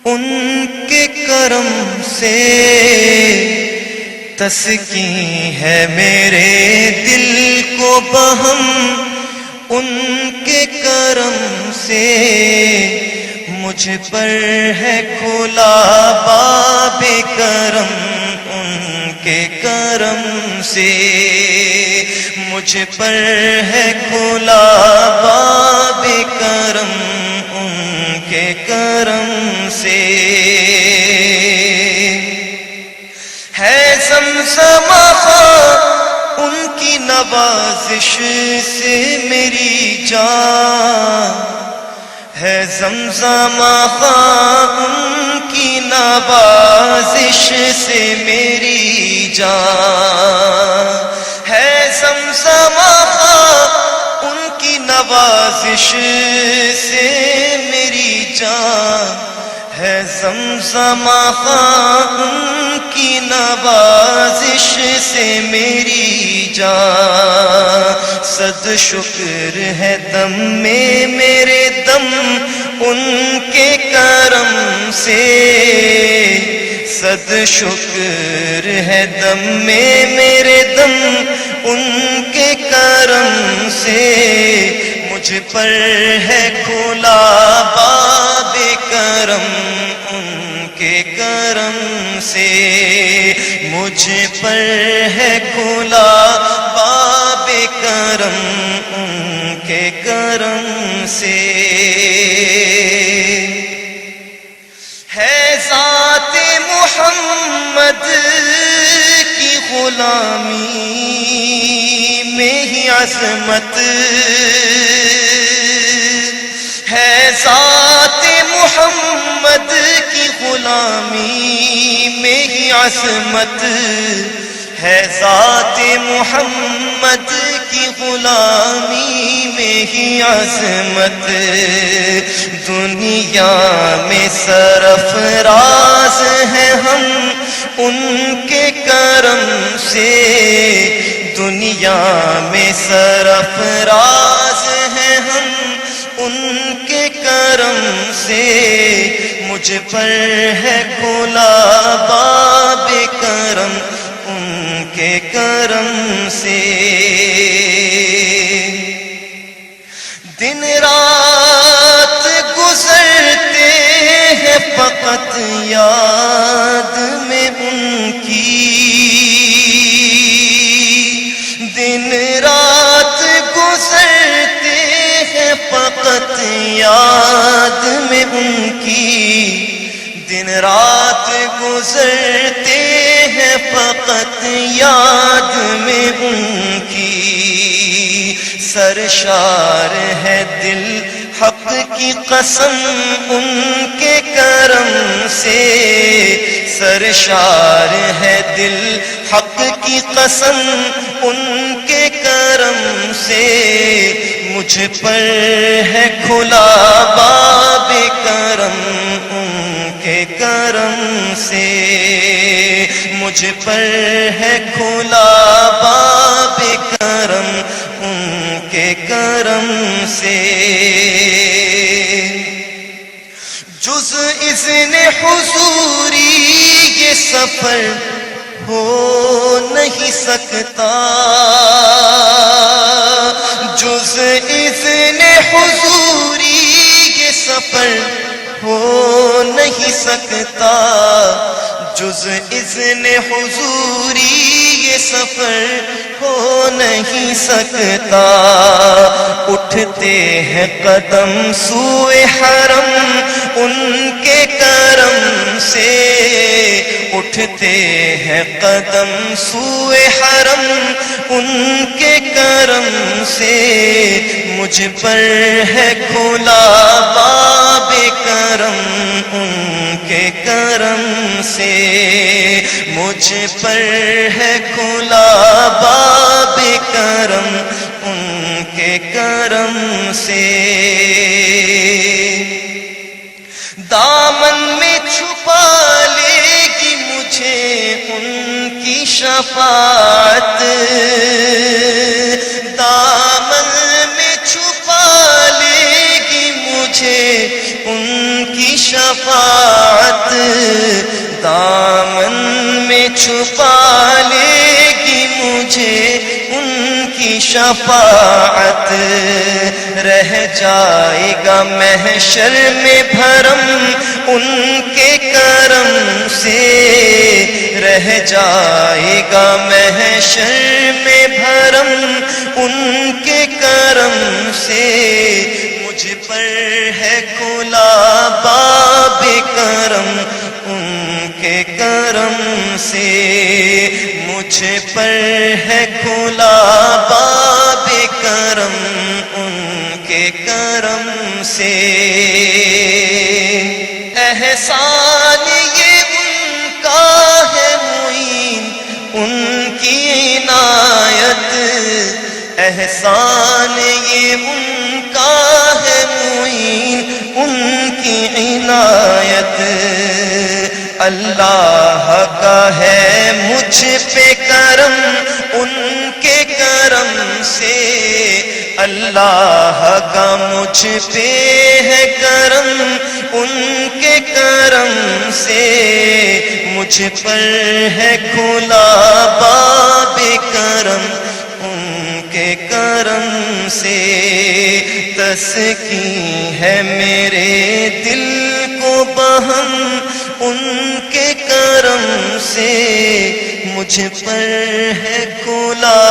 ان کے کرم سے تسکین ہے میرے دل کو بہم، ان کے کرم سے مجھ پر ہے کھلا باب کرم، ان کے کرم سے مجھ پر ہے کھلا باب کرم، ان کے کرم سے ہے زمزم خواہ ان کی نوازش سے میری جان، ہے زمزم خواہ ان کی نوازش سے میری جان، ہے زمزم خواہ ان کی نوازش سے میری جان، ہے زمزم خواہ ان کی نوازش سے میری جان، صد شکر ہے دم میں میرے دم ان کے کرم سے، صد شکر ہے دم میں میرے دم ان کے کرم سے مجھ پر ہے کھلا باب کرم، ان کے کرم سے مجھ پر ہے کھلا باب کرم، ان کے کرم سے ہے ذات محمد کی غلامی میں ہی عظمت، ہے ذات محمد کی غلامی میں ہی عظمت، ہے ذات محمد کی غلامی میں ہی عظمت، دنیا میں سرفراز ہیں ہم ان کے کرم سے، دنیا میں سرفراز ہیں ہم ان کے کرم سے مجھ پر ہے کھلا باب کرم، ان کے کرم سے دن رات گزرتے ہیں فقط یاد میں ان کی، دن رات گزرتے ہیں فقط یاد میں ان کی، دن رات گزرتے ہیں فقط یاد میں ان کی، سرشار ہے دل حق کی قسم ان کے کرم سے، سرشار ہے دل حق کی قسم ان کے کرم سے مجھ پر ہے کھلا باب کرم، ان کے کرم سے مجھ پر ہے کھلا باب کرم، ان کے کرم سے جز اذن حضوری یہ سفر ہو نہیں سکتا، جز اذن حضوری یہ سفر ہو نہیں سکتا، جز اذن حضوری یہ سفر ہو نہیں سکتا، اٹھتے ہیں قدم سوئے حرم ان کے کرم سے، اٹھتے ہیں قدم سوئے حرم ان کے کرم سے مجھ پر ہے کھلا باب کرم، ان کے کرم سے مجھ پر ہے کھلا باب کرم، ان کے کرم سے دامن میں چھپا لے گی مجھے ان کی شفاعت، دامن میں چھپا لے گی مجھے ان کی شفاعت دامن میں چھپا لے گی مجھے ان کی شفاعت رہ جائے گا محشر میں بھرم ان کے کرم سے رہ جائے گا محشر میں بھرم ان کے کرم سے مجھ پر ہے کھلا باب کرم ان کے کرم سے مجھ پر ہے کھلا باب کرم ان کے کرم سے احسان یہ ان کا ہے معین ان کی عنایت احسان یہ ان کا ہے معین ان کی عنایت اللہ کا ہے مجھ پہ کرم ان کے کرم سے اللہ کا مجھ پہ ہے کرم ان کے کرم سے مجھ پر ہے کھلا باب کرم ان کے کرم سے تسکین ہے میرے دل کو بہم ان کے کرم سے مجھ پر ہے کھلا